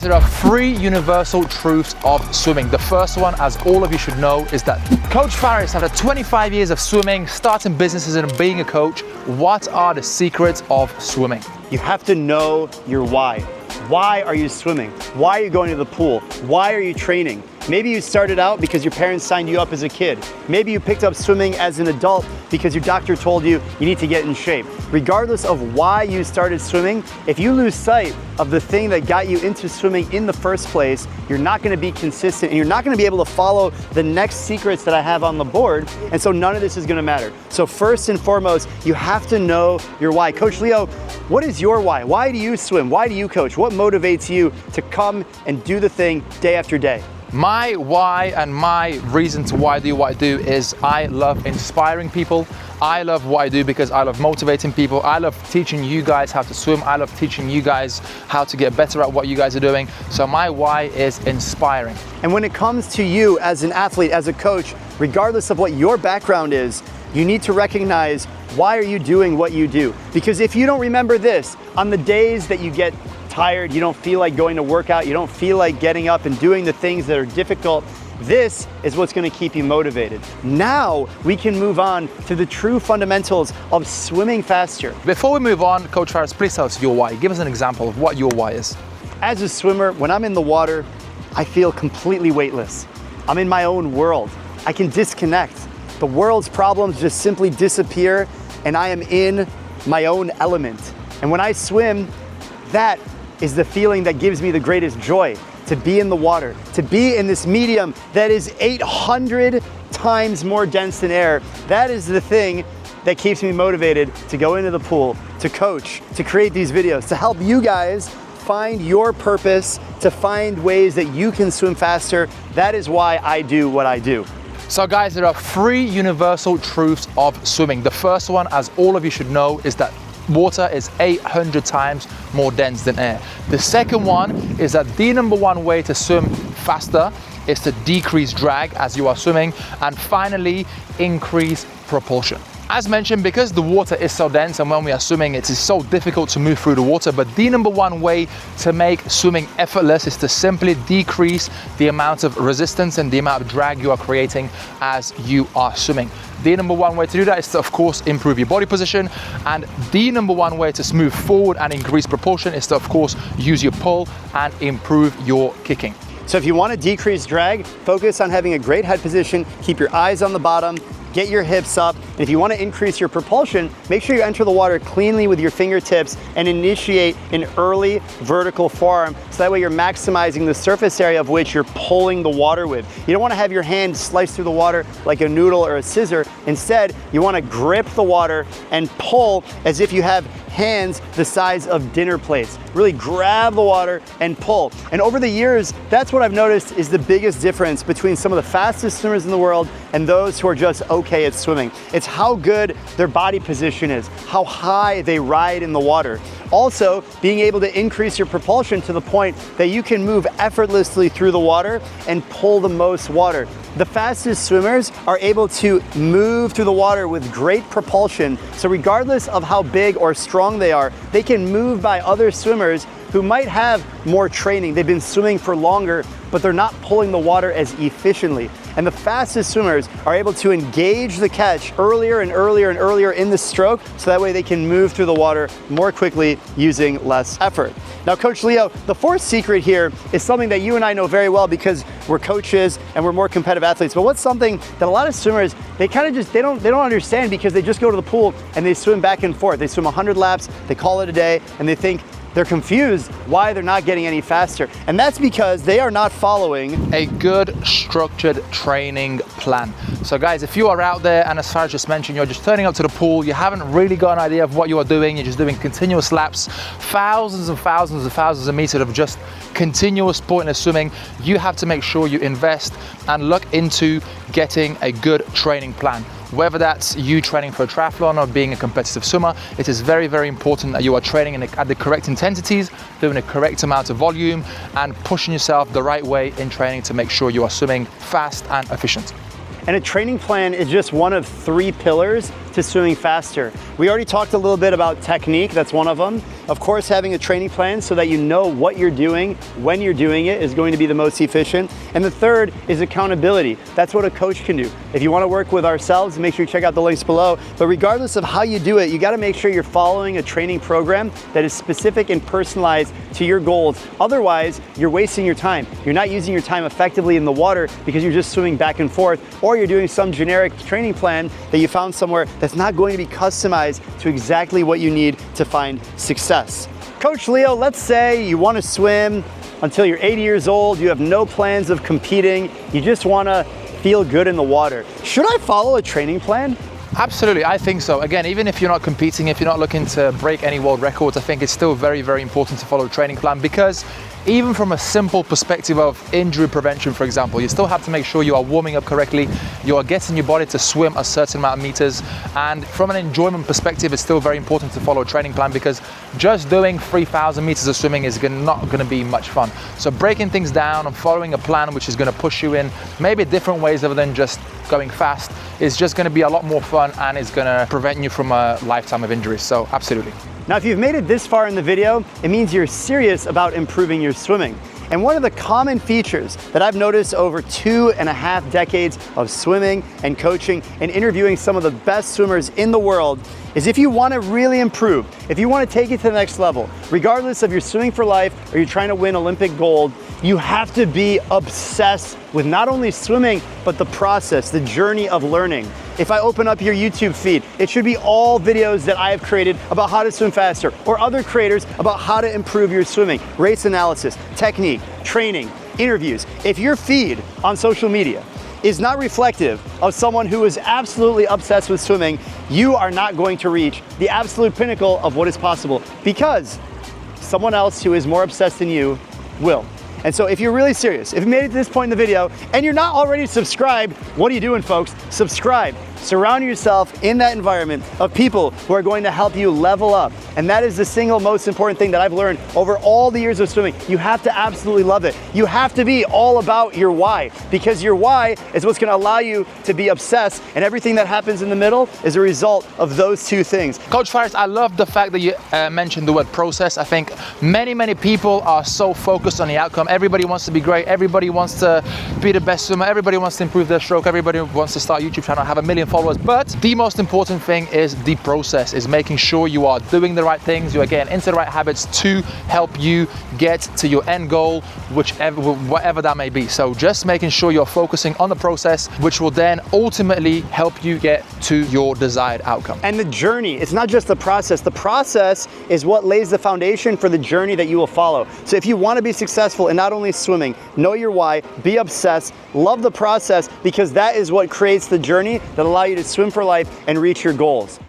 There are three universal truths of swimming. The first one, as all of you should know, is that Coach Faris, after 25 years of swimming, starting businesses and being a coach, what are the secrets of swimming? You have to know your why. Why are you swimming? Why are you going to the pool? Why are you training? Maybe you started out because your parents signed you up as a kid. Maybe you picked up swimming as an adult because your doctor told you you need to get in shape. Regardless of why you started swimming, if you lose sight of the thing that got you into swimming in the first place, you're not going to be consistent and you're not going to be able to follow the next secrets that I have on the board. And so none of this is going to matter. So first and foremost, you have to know your why. Coach Leo, what is your why? Why do you swim? Why do you coach? What motivates you to come and do the thing day after day? My why and my reason to why I do what I do is I love inspiring people. I love what I do because I love motivating people. I love teaching you guys how to swim. I love teaching you guys how to get better at what you guys are doing. So my why is inspiring. And when it comes to you as an athlete, as a coach, regardless of what your background is, you need to recognize why are you doing what you do? Because if you don't remember this, on the days that you get tired, you don't feel like going to work out, you don't feel like getting up and doing the things that are difficult, this is what's going to keep you motivated. Now we can move on to the true fundamentals of swimming faster. Before we move on, Coach Faris, please tell us your why. Give us an example of what your why is. As a swimmer, when I'm in the water, I feel completely weightless. I'm in my own world. I can disconnect. The world's problems just simply disappear and I am in my own element. And when I swim, that is the feeling that gives me the greatest joy, to be in the water, to be in this medium that is 800 times more dense than air. That is the thing that keeps me motivated to go into the pool, to coach, to create these videos, to help you guys find your purpose, to find ways that you can swim faster. That is why I do what I do. So guys, there are three universal truths of swimming. The first one, as all of you should know, is that water is 800 times more dense than air. The second one is that the number one way to swim faster is to decrease drag as you are swimming, and finally, increase propulsion. As mentioned, because the water is so dense and when we are swimming, it is so difficult to move through the water, but the number one way to make swimming effortless is to simply decrease the amount of resistance and the amount of drag you are creating as you are swimming. The number one way to do that is to, of course, improve your body position, and the number one way to move forward and increase propulsion is to, of course, use your pull and improve your kicking. So if you want to decrease drag, focus on having a great head position, keep your eyes on the bottom, get your hips up, and if you want to increase your propulsion, make sure you enter the water cleanly with your fingertips and initiate an early vertical forearm, so that way you're maximizing the surface area of which you're pulling the water with. You don't want to have your hand slice through the water like a noodle or a scissor. Instead, you want to grip the water and pull as if you have hands the size of dinner plates. Really grab the water and pull. And over the years, that's what I've noticed is the biggest difference between some of the fastest swimmers in the world and those who are just okay at swimming. It's how good their body position is, how high they ride in the water. Also, being able to increase your propulsion to the point that you can move effortlessly through the water and pull the most water. The fastest swimmers are able to move through the water with great propulsion. So regardless of how big or strong they are, they can move by other swimmers who might have more training. They've been swimming for longer, but they're not pulling the water as efficiently. And the fastest swimmers are able to engage the catch earlier and earlier and earlier in the stroke, so that way they can move through the water more quickly using less effort. Now, Coach Leo, the fourth secret here is something that you and I know very well because we're coaches and we're more competitive athletes. But what's something that a lot of swimmers, they kind of just, they don't understand, because they just go to the pool and they swim back and forth. They swim 100 laps, they call it a day, and they think, they're confused why they're not getting any faster. And that's because they are not following a good structured training plan. So guys, if you are out there and, as Farah just mentioned, you're just turning up to the pool, you haven't really got an idea of what you are doing, you're just doing continuous laps, thousands and thousands and thousands of meters of just continuous pointless swimming, you have to make sure you invest and look into getting a good training plan. Whether that's you training for a triathlon or being a competitive swimmer, it is very, very important that you are training at the correct intensities, doing the correct amount of volume, and pushing yourself the right way in training to make sure you are swimming fast and efficient. And a training plan is just one of three pillars to swimming faster. We already talked a little bit about technique, that's one of them. Of course, having a training plan so that you know what you're doing, when you're doing it is going to be the most efficient. And the third is accountability. That's what a coach can do. If you want to work with ourselves, make sure you check out the links below. But regardless of how you do it, you got to make sure you're following a training program that is specific and personalized to your goals. Otherwise, you're wasting your time. You're not using your time effectively in the water because you're just swimming back and forth, or you're doing some generic training plan that you found somewhere that's not going to be customized to exactly what you need to find success. Coach Leo, let's say you want to swim until you're 80 years old, you have no plans of competing, you just want to feel good in the water. Should I follow a training plan? Absolutely, I think so. Again, even if you're not competing, if you're not looking to break any world records, I think it's still very, very important to follow a training plan, because even from a simple perspective of injury prevention, for example, you still have to make sure you are warming up correctly, you are getting your body to swim a certain amount of meters, and from an enjoyment perspective, it's still very important to follow a training plan, because just doing 3,000 meters of swimming is not going to be much fun. So breaking things down and following a plan which is going to push you in maybe different ways other than just going fast is just going to be a lot more fun, and is going to prevent you from a lifetime of injuries. So absolutely. Now, if you've made it this far in the video, it means you're serious about improving your swimming. And one of the common features that I've noticed over 2.5 decades of swimming and coaching and interviewing some of the best swimmers in the world is, if you want to really improve, if you want to take it to the next level, regardless of you're swimming for life or you're trying to win Olympic gold, you have to be obsessed with not only swimming, but the process, the journey of learning. If I open up your YouTube feed, it should be all videos that I have created about how to swim faster, or other creators about how to improve your swimming, race analysis, technique, training, interviews. If your feed on social media is not reflective of someone who is absolutely obsessed with swimming, you are not going to reach the absolute pinnacle of what is possible, because someone else who is more obsessed than you will. And so if you're really serious, if you made it to this point in the video and you're not already subscribed, what are you doing, folks? Subscribe. Surround yourself in that environment of people who are going to help you level up. And that is the single most important thing that I've learned over all the years of swimming. You have to absolutely love it. You have to be all about your why, because your why is what's going to allow you to be obsessed, and everything that happens in the middle is a result of those two things. Coach Faris, I love the fact that you mentioned the word process. I think many people are so focused on the outcome. Everybody wants to be great. Everybody wants to be the best swimmer. Everybody wants to improve their stroke. Everybody wants to start a YouTube channel, have 1 million followers. But the most important thing is the process, is making sure you are doing the right things, you are getting into the right habits to help you get to your end goal, whatever that may be. So just making sure you're focusing on the process, which will then ultimately help you get to your desired outcome. And the journey, it's not just the process. The process is what lays the foundation for the journey that you will follow. So if you want to be successful in not only swimming, know your why, be obsessed, love the process, because that is what creates the journey that allows you to swim for life and reach your goals.